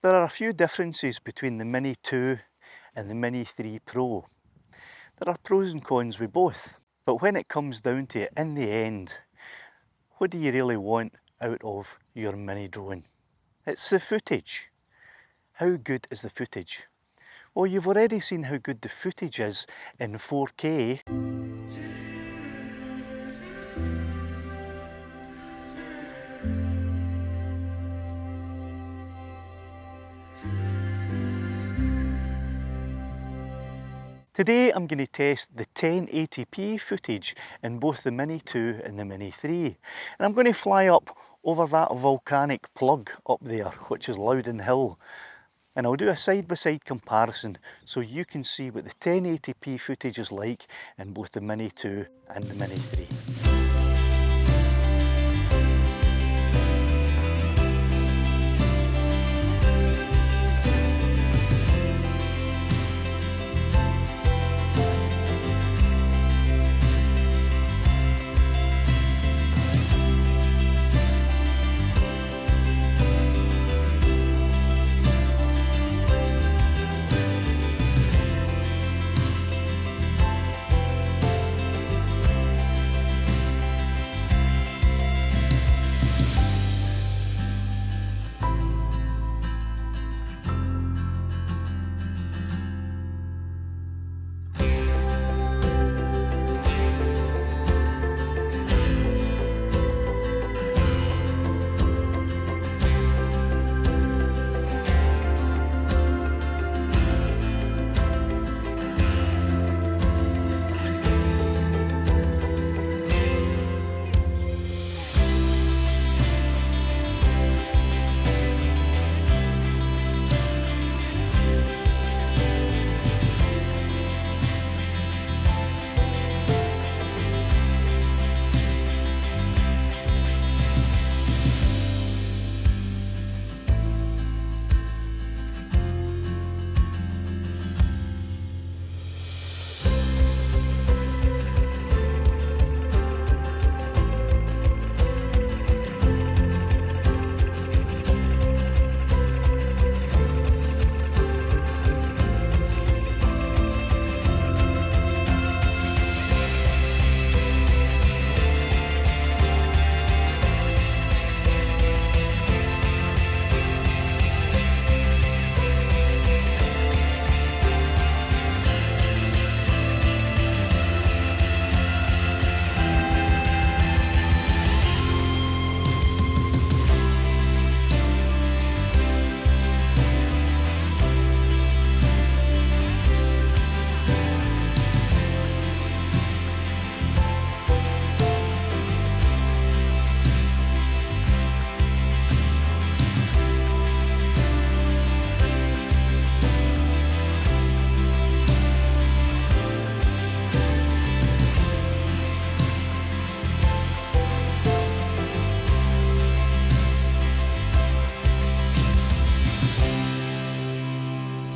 There are a few differences between the Mini 2 and the Mini 3 Pro. There are pros and cons with both, but when it comes down to it, in the end, what do you really want out of your mini drone? It's the footage. How good is the footage? Well, you've already seen how good the footage is in 4K. Today I'm going to test the 1080p footage in both the Mini 2 and the Mini 3. And I'm going to fly up over that volcanic plug up there, which is Loudon Hill. And I'll do a side-by-side comparison so you can see what the 1080p footage is like in both the Mini 2 and the Mini 3.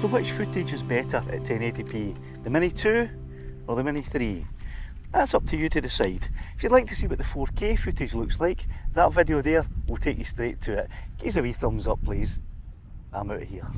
So which footage is better at 1080p? The Mini 2 or the Mini 3? That's up to you to decide. If you'd like to see what the 4K footage looks like, that video there will take you straight to it. Give us a wee thumbs up please. I'm out of here.